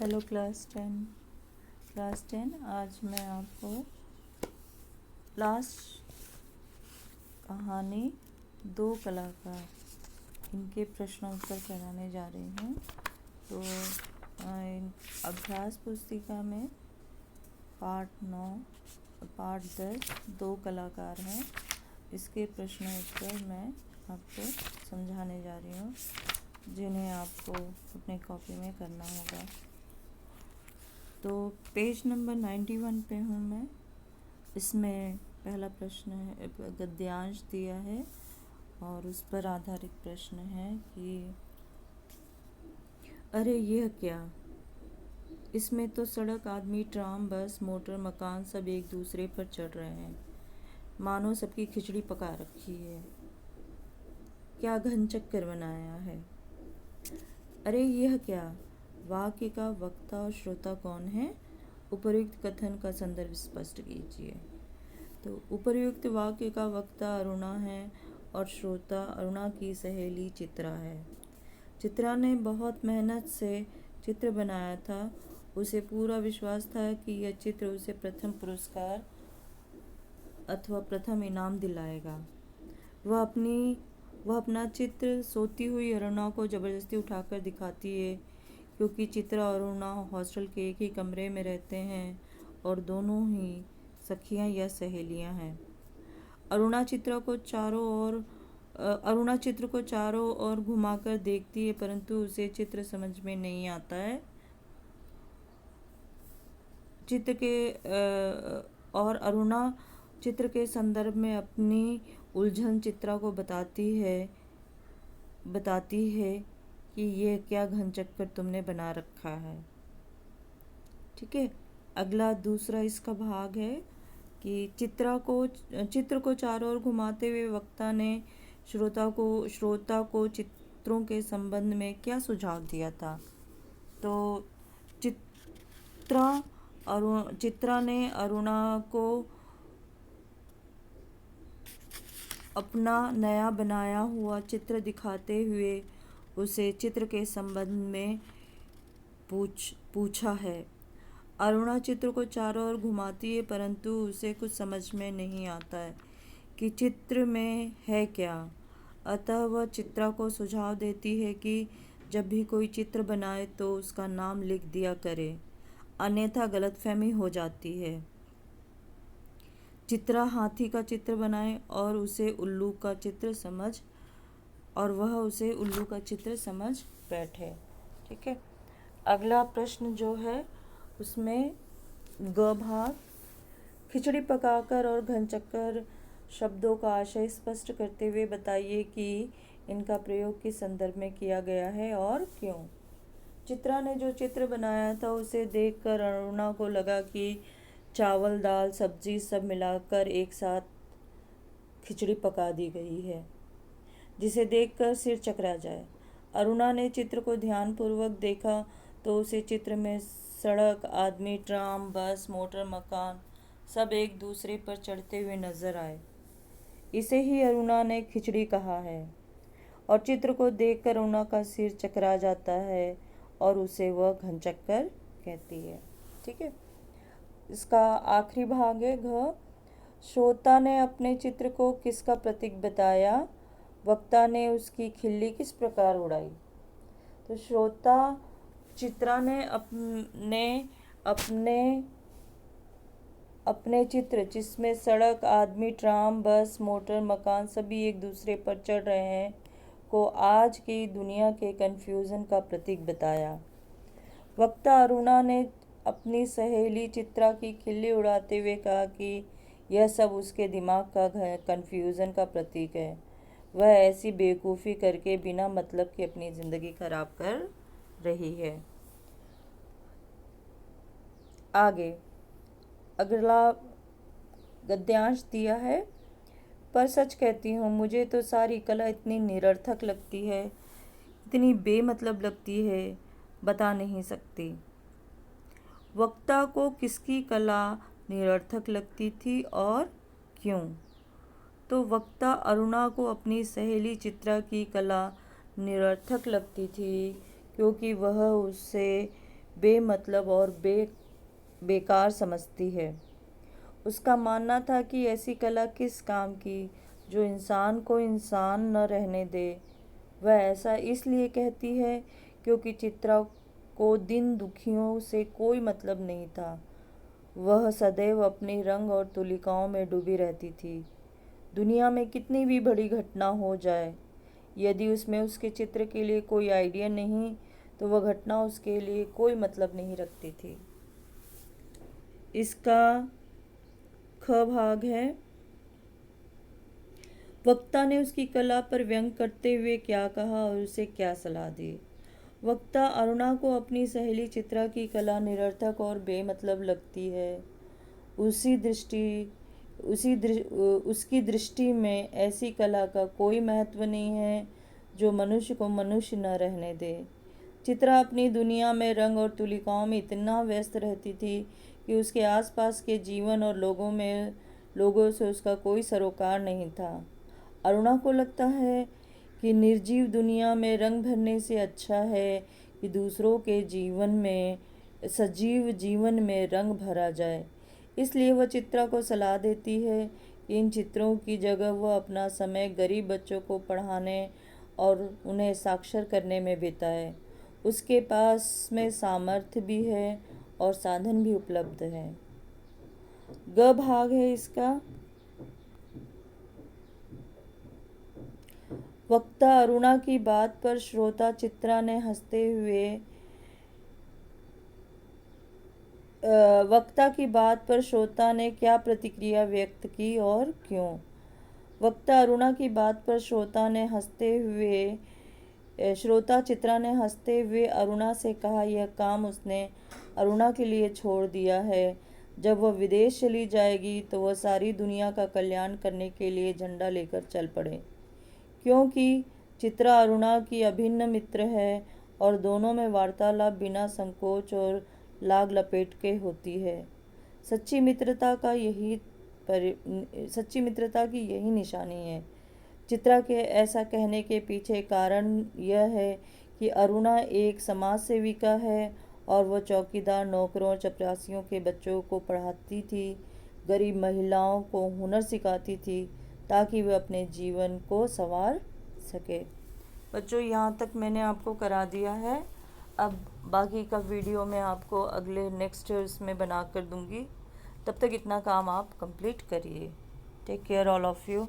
Hello class 10 आज मैं आपको लास्ट कहानी दो कलाकार इनके प्रश्नोत्तर कराने जा रही हूँ। तो अभ्यास पुस्तिका में पाठ 10 दो कलाकार हैं। इसके प्रश्नोत्तर मैं आपको समझाने जा रही हूँ, जिन्हें आपको अपने कॉपी में करना होगा। तो पेज नंबर 91 पे हूँ मैं। इसमें पहला प्रश्न है, गद्यांश दिया है और उस पर आधारित प्रश्न है कि अरे यह क्या, इसमें तो सड़क, आदमी, ट्राम, बस, मोटर, मकान सब एक दूसरे पर चढ़ रहे हैं, मानो सबकी खिचड़ी पका रखी है। क्या घन चक्कर बनाया है। अरे यह क्या, वाक्य का वक्ता और श्रोता कौन है। उपर्युक्त कथन का संदर्भ स्पष्ट कीजिए। तो उपर्युक्त वाक्य का वक्ता अरुणा है और श्रोता अरुणा की सहेली चित्रा है। चित्रा ने बहुत मेहनत से चित्र बनाया था। उसे पूरा विश्वास था कि यह चित्र उसे प्रथम पुरस्कार अथवा प्रथम इनाम दिलाएगा। वह अपना चित्र सोती हुई अरुणा को जबरदस्ती उठाकर दिखाती है, क्योंकि चित्रा और अरुणा हॉस्टल के एक ही कमरे में रहते हैं और दोनों ही सखियां या सहेलियां हैं। अरुणा चित्र को चारों ओर घुमाकर देखती है, परंतु उसे चित्र समझ में नहीं आता है। और अरुणा चित्र के संदर्भ में अपनी उलझन चित्रा को बताती है कि यह क्या घन चक्कर तुमने बना रखा है। ठीक है। अगला दूसरा इसका भाग है कि चित्र को चारों ओर घुमाते हुए वक्ता ने श्रोता को चित्रों के संबंध में क्या सुझाव दिया था। तो चित्रा ने अरुणा को अपना नया बनाया हुआ चित्र दिखाते हुए उसे चित्र के संबंध में पूछा है। अरुणा चित्र को चारों ओर घुमाती है, परंतु उसे कुछ समझ में नहीं आता है कि चित्र में है क्या। अतः वह चित्रा को सुझाव देती है कि जब भी कोई चित्र बनाए तो उसका नाम लिख दिया करे, अन्यथा गलतफहमी हो जाती है। चित्रा हाथी का चित्र बनाए और वह उसे उल्लू का चित्र समझ बैठे। ठीक है। अगला प्रश्न जो है उसमें ग भाग, खिचड़ी पकाकर और घन चक्कर शब्दों का आशय स्पष्ट करते हुए बताइए कि इनका प्रयोग किस संदर्भ में किया गया है और क्यों। चित्रा ने जो चित्र बनाया था उसे देखकर अरुणा को लगा कि चावल, दाल, सब्जी सब मिलाकर एक साथ खिचड़ी पका दी गई है, जिसे देखकर सिर चकरा जाए। अरुणा ने चित्र को ध्यानपूर्वक देखा तो उसे चित्र में सड़क, आदमी, ट्राम, बस, मोटर, मकान सब एक दूसरे पर चढ़ते हुए नजर आए। इसे ही अरुणा ने खिचड़ी कहा है और चित्र को देखकर अरुणा का सिर चकरा जाता है और उसे वह घन चक्कर कहती है। ठीक है। इसका आखिरी भाग है घ। श्रोता ने अपने चित्र को किसका प्रतीक बताया, वक्ता ने उसकी खिल्ली किस प्रकार उड़ाई। तो श्रोता चित्रा ने अपने चित्र जिसमें सड़क, आदमी, ट्राम, बस, मोटर, मकान सभी एक दूसरे पर चढ़ रहे हैं को आज की दुनिया के कन्फ्यूज़न का प्रतीक बताया। वक्ता अरुणा ने अपनी सहेली चित्रा की खिल्ली उड़ाते हुए कहा कि यह सब उसके दिमाग का कन्फ्यूज़न का प्रतीक है। वह ऐसी बेवकूफ़ी करके बिना मतलब के अपनी ज़िंदगी खराब कर रही है। आगे अगला गद्यांश दिया है। पर सच कहती हूँ, मुझे तो सारी कला इतनी निरर्थक लगती है, इतनी बेमतलब लगती है, बता नहीं सकती। वक्ता को किसकी कला निरर्थक लगती थी और क्यों। तो वक्ता अरुणा को अपनी सहेली चित्रा की कला निरर्थक लगती थी, क्योंकि वह उससे बेमतलब और बेकार समझती है। उसका मानना था कि ऐसी कला किस काम की जो इंसान को इंसान न रहने दे। वह ऐसा इसलिए कहती है क्योंकि चित्रा को दिन दुखियों से कोई मतलब नहीं था। वह सदैव अपने रंग और तुलिकाओं में डूबी रहती थी। दुनिया में कितनी भी बड़ी घटना हो जाए, यदि उसमें उसके चित्र के लिए कोई आइडिया नहीं तो वह घटना उसके लिए कोई मतलब नहीं रखती थी। इसका ख भाग है, वक्ता ने उसकी कला पर व्यंग करते हुए क्या कहा और उसे क्या सलाह दी। वक्ता अरुणा को अपनी सहेली चित्रा की कला निरर्थक और बेमतलब लगती है। उसकी दृष्टि में ऐसी कला का कोई महत्व नहीं है जो मनुष्य को मनुष्य न रहने दे। चित्रा अपनी दुनिया में रंग और तुलिकाओं में इतना व्यस्त रहती थी कि उसके आसपास के जीवन और लोगों से उसका कोई सरोकार नहीं था। अरुणा को लगता है कि निर्जीव दुनिया में रंग भरने से अच्छा है कि दूसरों के जीवन में, सजीव जीवन में रंग भरा जाए। इसलिए वह चित्रा को सलाह देती है कि इन चित्रों की जगह वह अपना समय गरीब बच्चों को पढ़ाने और उन्हें साक्षर करने में बिताए। उसके पास में सामर्थ्य भी है और साधन भी उपलब्ध है। ग भाग है इसका, वक्ता अरुणा की बात पर श्रोता चित्रा ने हंसते हुए वक्ता की बात पर श्रोता ने क्या प्रतिक्रिया व्यक्त की और क्यों। वक्ता अरुणा की बात पर श्रोता चित्रा ने हंसते हुए अरुणा से कहा, यह काम उसने अरुणा के लिए छोड़ दिया है। जब वह विदेश चली जाएगी तो वह सारी दुनिया का कल्याण करने के लिए झंडा लेकर चल पड़े। क्योंकि चित्रा अरुणा की अभिन्न मित्र है और दोनों में वार्तालाप बिना संकोच और लाग लपेट के होती है। सच्ची मित्रता की यही निशानी है। चित्रा के ऐसा कहने के पीछे कारण यह है कि अरुणा एक समाज सेविका है और वह चौकीदार, नौकरों, चपरासियों के बच्चों को पढ़ाती थी, गरीब महिलाओं को हुनर सिखाती थी ताकि वे अपने जीवन को संवार सके। बच्चों, यहाँ तक मैंने आपको करा दिया है। अब बाकी का वीडियो मैं आपको अगले नेक्स्ट उसमें बना कर दूँगी। तब तक इतना काम आप कंप्लीट करिए। Take care all of you.